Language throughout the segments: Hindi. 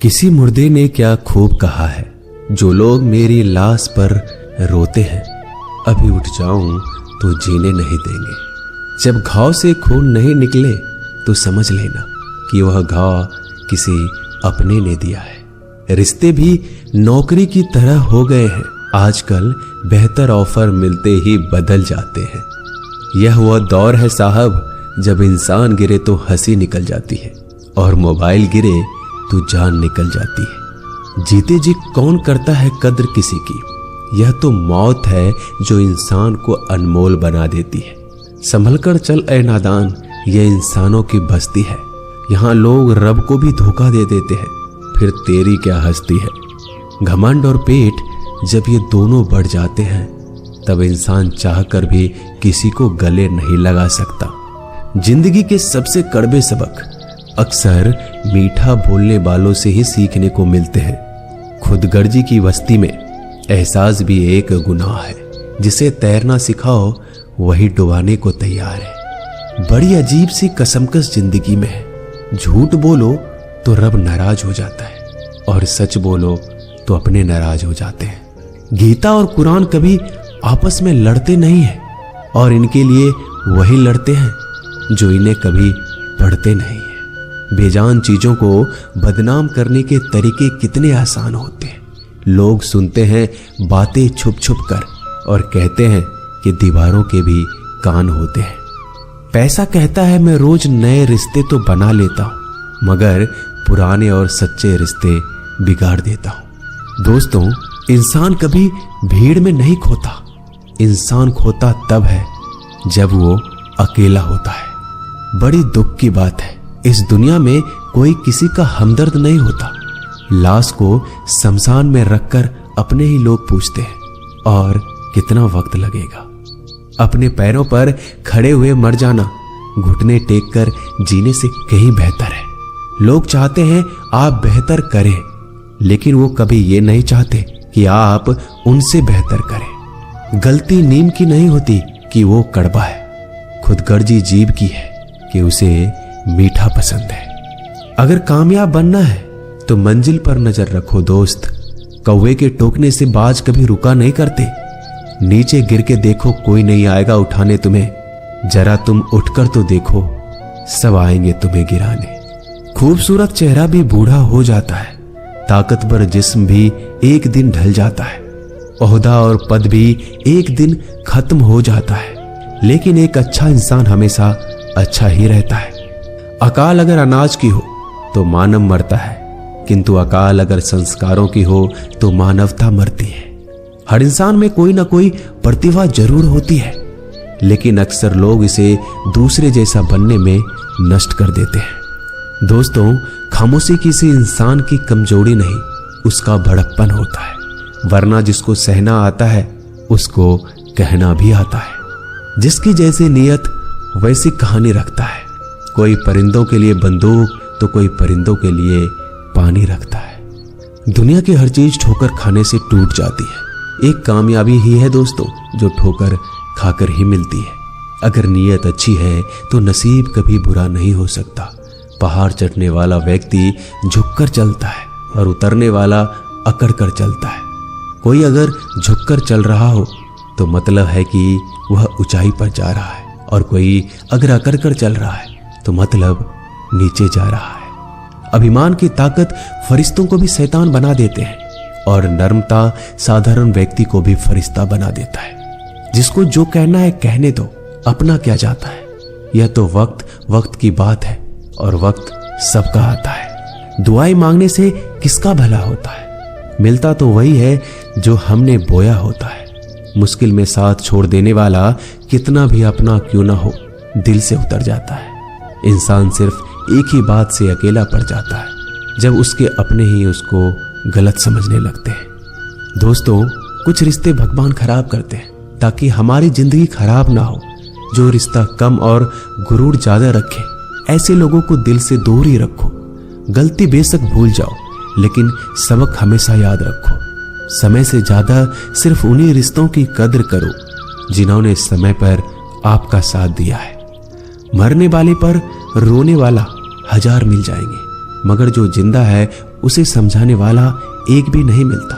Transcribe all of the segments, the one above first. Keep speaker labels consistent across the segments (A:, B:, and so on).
A: किसी मुर्दे ने क्या खूब कहा है, जो लोग मेरी लाश पर रोते हैं, अभी उठ जाऊं तो जीने नहीं देंगे। जब घाव से खून नहीं निकले तो समझ लेना कि वह घाव किसी अपने ने दिया है। रिश्ते भी नौकरी की तरह हो गए हैं, आजकल बेहतर ऑफर मिलते ही बदल जाते हैं। यह वह दौर है साहब, जब इंसान गिरे तो हंसी निकल जाती है और मोबाइल गिरे तो जान निकल जाती है। जीते जी कौन करता है कद्र किसी की, यह तो मौत है जो इंसान को अनमोल बना देती है। संभल कर चल ए नादान, यह इंसानों की बस्ती है। यहाँ लोग रब को भी धोखा दे देते हैं, फिर तेरी क्या हस्ती है। घमंड और पेट जब ये दोनों बढ़ जाते हैं, तब इंसान चाहकर भी किसी को गले नहीं लगा सकता। जिंदगी के सबसे कड़वे सबक अक्सर मीठा बोलने वालों से ही सीखने को मिलते हैं। खुदगर्जी की बस्ती में एहसास भी एक गुनाह है, जिसे तैरना सिखाओ वही डुबाने को तैयार है। बड़ी अजीब सी कसमकस जिंदगी में है। झूठ बोलो तो रब नाराज हो जाता है और सच बोलो तो अपने नाराज हो जाते हैं। गीता और कुरान कभी आपस में लड़ते नहीं हैं, और इनके लिए वही लड़ते हैं जो इन्हें कभी पढ़ते नहीं हैं। बेजान चीजों को बदनाम करने के तरीके कितने आसान होते हैं। लोग सुनते हैं बातें छुप छुप कर और कहते हैं कि दीवारों के भी कान होते हैं। पैसा कहता है मैं रोज नए रिश्ते तो बना लेता हूं, मगर पुराने और सच्चे रिश्ते बिगाड़ देता हूं। दोस्तों, इंसान कभी भीड़ में नहीं खोता। इंसान खोता तब है जब वो अकेला होता है। बड़ी दुख की बात है, इस दुनिया में कोई किसी का हमदर्द नहीं होता। लाश को शमशान में रखकर अपने ही लोग पूछते हैं, और कितना वक्त लगेगा। अपने पैरों पर खड़े हुए मर जाना घुटने टेक कर जीने से कहीं बेहतर है। लोग चाहते हैं आप बेहतर करें, लेकिन वो कभी ये नहीं चाहते कि आप उनसे बेहतर करें। गलती नीम की नहीं होती कि वो कड़वा है, खुदगर्जी जीभ की है कि उसे मीठा पसंद है। अगर कामयाब बनना है तो मंजिल पर नजर रखो दोस्त। कौवे के टोकने से बाज कभी रुका नहीं करते। नीचे गिर के देखो, कोई नहीं आएगा उठाने तुम्हें। जरा तुम उठकर तो देखो, सब आएंगे तुम्हें गिराने। खूबसूरत चेहरा भी बूढ़ा हो जाता है, ताकतवर जिस्म भी एक दिन ढल जाता है, ओहदा और पद भी एक दिन खत्म हो जाता है, लेकिन एक अच्छा इंसान हमेशा अच्छा ही रहता है। अकाल अगर अनाज की हो तो मानव मरता है, किंतु अकाल अगर संस्कारों की हो तो मानवता मरती है। हर इंसान में कोई ना कोई प्रतिभा जरूर होती है, लेकिन अक्सर लोग इसे दूसरे जैसा बनने में नष्ट कर देते हैं। दोस्तों, खामोशी किसी इंसान की कमजोरी नहीं, उसका बड़प्पन होता है। वरना जिसको सहना आता है उसको कहना भी आता है। जिसकी जैसी नियत वैसी कहानी रखता है। कोई परिंदों के लिए बंदूक तो कोई परिंदों के लिए पानी रखता है। दुनिया की हर चीज ठोकर खाने से टूट जाती है। एक कामयाबी ही है दोस्तों जो ठोकर खाकर ही मिलती है। अगर नीयत अच्छी है तो नसीब कभी बुरा नहीं हो सकता। पहाड़ चढ़ने वाला व्यक्ति झुककर चलता है और उतरने वाला अकड़ कर चलता है। कोई अगर झुककर चल रहा हो तो मतलब है कि वह ऊंचाई पर जा रहा है, और कोई अगर अकड़ कर चल रहा है तो मतलब नीचे जा रहा है। अभिमान की ताकत फरिश्तों को भी शैतान बना देते हैं, और नर्मता साधारण व्यक्ति को भी फरिश्ता बना देता है। जिसको जो कहना है कहने दो, अपना क्या जाता है। यह तो वक्त की बात है, और वक्त सबका आता है। दुआएं मांगने से किसका भला होता है? मिलता तो वही है जो हमने बोया होता है। मुश्किल में साथ छोड़ देने वाला कितना भी अपना क्यों ना हो, दिल से उतर जाता है। इंसान सिर्फ एक ही बात से अकेला पड़ जाता है, जब उसके अपने ही उसको गलत समझने लगते हैं। दोस्तों, कुछ रिश्ते भगवान खराब करते हैं ताकि हमारी जिंदगी खराब ना हो। जो रिश्ता कम और गुरूर ज्यादा रखे, ऐसे लोगों को दिल से दूर ही रखो। गलती बेशक भूल जाओ, लेकिन सबक हमेशा याद रखो। समय से ज्यादा सिर्फ उन्हीं रिश्तों की कद्र करो जिन्होंने समय पर आपका साथ दिया है। मरने वाले पर रोने वाला 1000 मिल जाएंगे, मगर जो जिंदा है उसे समझाने वाला एक भी नहीं मिलता।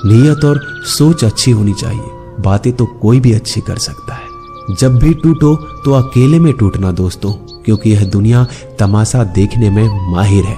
A: नीयत और सोच अच्छी होनी चाहिए, बातें तो कोई भी अच्छी कर सकता है। जब भी टूटो तो अकेले में टूटना दोस्तों, क्योंकि यह दुनिया तमाशा देखने में माहिर है।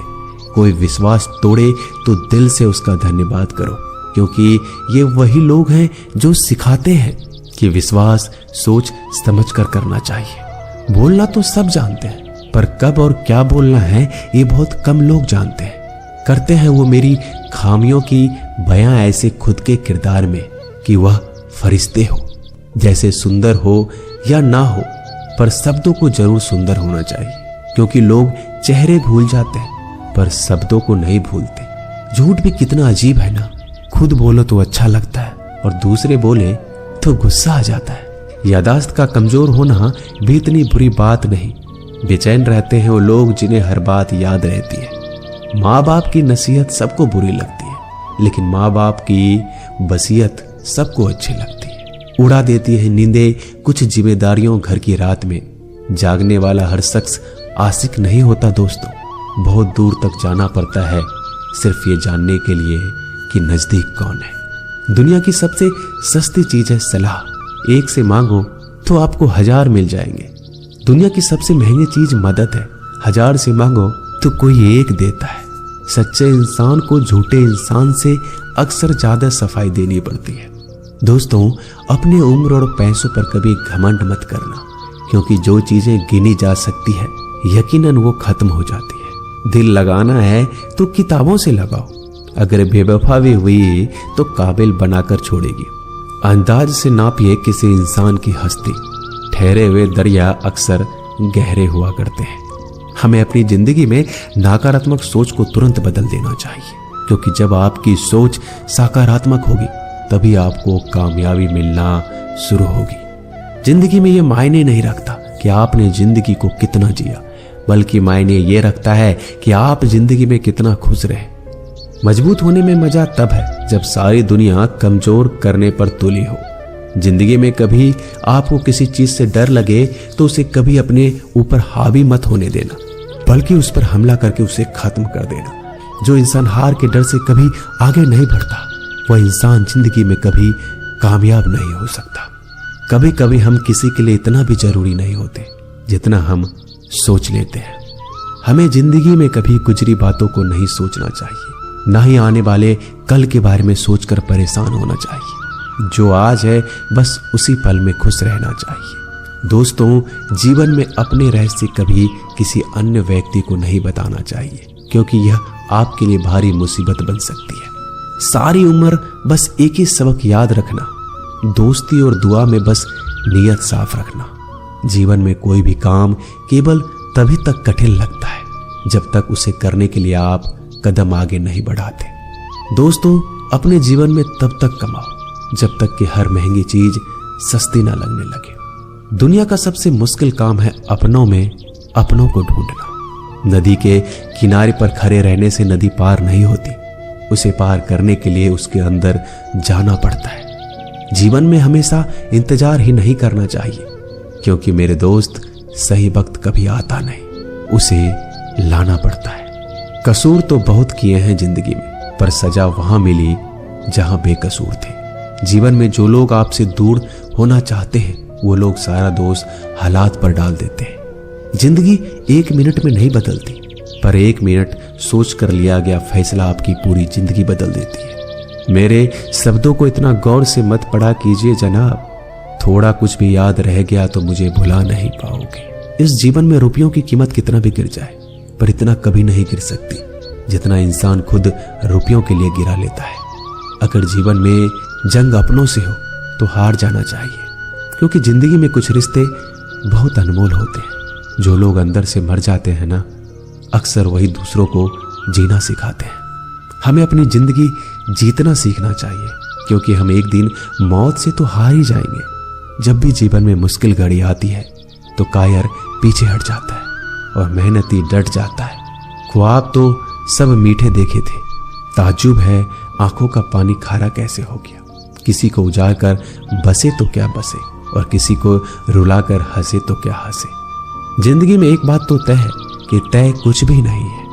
A: कोई विश्वास तोड़े तो दिल से उसका धन्यवाद करो, क्योंकि ये वही लोग हैं जो सिखाते हैं कि विश्वास सोच समझ कर करना चाहिए। बोलना तो सब जानते हैं, पर कब और क्या बोलना है ये बहुत कम लोग जानते हैं। करते हैं वो मेरी खामियों की बयां ऐसे खुद के किरदार में कि वह फरिश्ते हो, जैसे सुंदर हो या ना हो, पर शब्दों को जरूर सुंदर होना चाहिए, क्योंकि लोग चेहरे भूल जाते हैं पर शब्दों को नहीं भूलते। झूठ भी कितना अजीब है ना, खुद बोलो तो अच्छा लगता है और दूसरे बोले तो गुस्सा आ जाता है। यादाश्त का कमजोर होना भी इतनी बुरी बात नहीं। बेचैन रहते हैं वो लोग जिन्हें हर बात याद रहती है। माँ बाप की नसीहत सबको बुरी लगती है, लेकिन माँ बाप की वसीयत सबको अच्छी लगती है। उड़ा देती है नींदें कुछ जिम्मेदारियों घर की रात में। जागने वाला हर शख्स आशिक नहीं होता दोस्तों, बहुत दूर तक जाना पड़ता है सिर्फ ये जानने के लिए कि नजदीक कौन है। दुनिया की सबसे सस्ती चीज है सलाह। एक से मांगो तो आपको 1000 मिल जाएंगे। दुनिया की सबसे महंगी चीज मदद है। 1000 से मांगो तो कोई एक देता है। सच्चे इंसान को झूठे इंसान से अक्सर ज्यादा सफाई देनी पड़ती है। दोस्तों, अपनी उम्र और पैसों पर कभी घमंड मत करना, क्योंकि जो चीजें गिनी जा सकती है यकीनन वो खत्म हो जाती है। दिल लगाना है तो किताबों से लगाओ, अगर बेवफा भी हुई तो काबिल बनाकर छोड़ेगी। अंदाज से नापिए किसी इंसान की हस्ती। ठहरे हुए दरिया अक्सर गहरे हुआ करते हैं। हमें अपनी जिंदगी में नकारात्मक सोच को तुरंत बदल देना चाहिए, क्योंकि जब आपकी सोच सकारात्मक होगी तभी आपको कामयाबी मिलना शुरू होगी। जिंदगी में यह मायने नहीं रखता कि आपने जिंदगी को कितना जिया, बल्कि मायने ये रखता है कि आप जिंदगी में कितना खुश रहे। मजबूत होने में मजा तब है जब सारी दुनिया कमजोर करने पर तुली हो। जिंदगी में कभी आपको किसी चीज से डर लगे तो उसे कभी अपने ऊपर हावी मत होने देना, बल्कि उस पर हमला करके उसे खत्म कर देना। जो इंसान हार के डर से कभी आगे नहीं बढ़ता, वह इंसान जिंदगी में कभी कामयाब नहीं हो सकता। कभी कभी हम किसी के लिए इतना भी जरूरी नहीं होते जितना हम सोच लेते हैं। हमें जिंदगी में कभी गुजरी बातों को नहीं सोचना चाहिए, ना ही आने वाले कल के बारे में सोचकर परेशान होना चाहिए। जो आज है बस उसी पल में खुश रहना चाहिए। दोस्तों, जीवन में अपने रहस्य कभी किसी अन्य व्यक्ति को नहीं बताना चाहिए, क्योंकि यह आपके लिए भारी मुसीबत बन सकती है। सारी उम्र बस एक ही सबक याद रखना, दोस्ती और दुआ में बस नीयत साफ रखना। जीवन में कोई भी काम केवल तभी तक कठिन लगता है जब तक उसे करने के लिए आप कदम आगे नहीं बढ़ाते। दोस्तों, अपने जीवन में तब तक कमाओ जब तक कि हर महंगी चीज सस्ती ना लगने लगे। दुनिया का सबसे मुश्किल काम है अपनों में अपनों को ढूंढना। नदी के किनारे पर खड़े रहने से नदी पार नहीं होती, उसे पार करने के लिए उसके अंदर जाना पड़ता है। जीवन में हमेशा इंतजार ही नहीं करना चाहिए, क्योंकि मेरे दोस्त सही वक्त कभी आता नहीं, उसे लाना पड़ता है। कसूर तो बहुत किए हैं जिंदगी में, पर सजा वहां मिली जहां बेकसूर थे। जीवन में जो लोग आपसे दूर होना चाहते हैं, वो लोग सारा दोष हालात पर डाल देते हैं। जिंदगी 1 मिनट में नहीं बदलती, पर 1 मिनट सोच कर लिया गया फैसला आपकी पूरी जिंदगी बदल देती है। मेरे शब्दों को इतना गौर से मत पढ़ा कीजिए जनाब, थोड़ा कुछ भी याद रह गया तो मुझे भुला नहीं पाओगे। इस जीवन में रुपयों की कीमत कितना भी गिर जाए, पर इतना कभी नहीं गिर सकती जितना इंसान खुद रुपयों के लिए गिरा लेता है। अगर जीवन में जंग अपनों से हो तो हार जाना चाहिए, क्योंकि जिंदगी में कुछ रिश्ते बहुत अनमोल होते हैं। जो लोग अंदर से मर जाते हैं ना, अक्सर वही दूसरों को जीना सिखाते हैं। हमें अपनी जिंदगी जीतना सीखना चाहिए, क्योंकि हम एक दिन मौत से तो हार ही जाएंगे। जब भी जीवन में मुश्किल घड़ी आती है तो कायर पीछे हट जाता है और मेहनती डट जाता है। ख्वाब तो सब मीठे देखे थे, ताज्जुब है आंखों का पानी खारा कैसे हो गया। किसी को उजाड़ कर बसे तो क्या बसे, और किसी को रुलाकर हंसे तो क्या हंसे। जिंदगी में एक बात तो तय है कि तय कुछ भी नहीं है।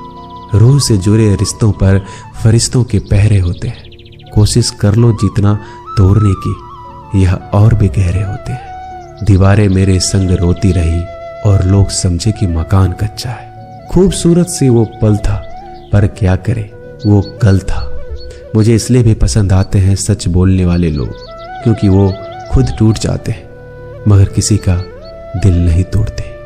A: रूह से जुड़े रिश्तों पर फरिश्तों के पहरे होते हैं। कोशिश कर लो जितना तोड़ने की, यह और भी गहरे होते हैं। दीवारें मेरे संग रोती रही और लोग समझे कि मकान कच्चा है। खूबसूरत सी वो पल था, पर क्या करे वो कल था। मुझे इसलिए भी पसंद आते हैं सच बोलने वाले लोग, क्योंकि वो खुद टूट जाते हैं मगर किसी का दिल नहीं तोड़ते।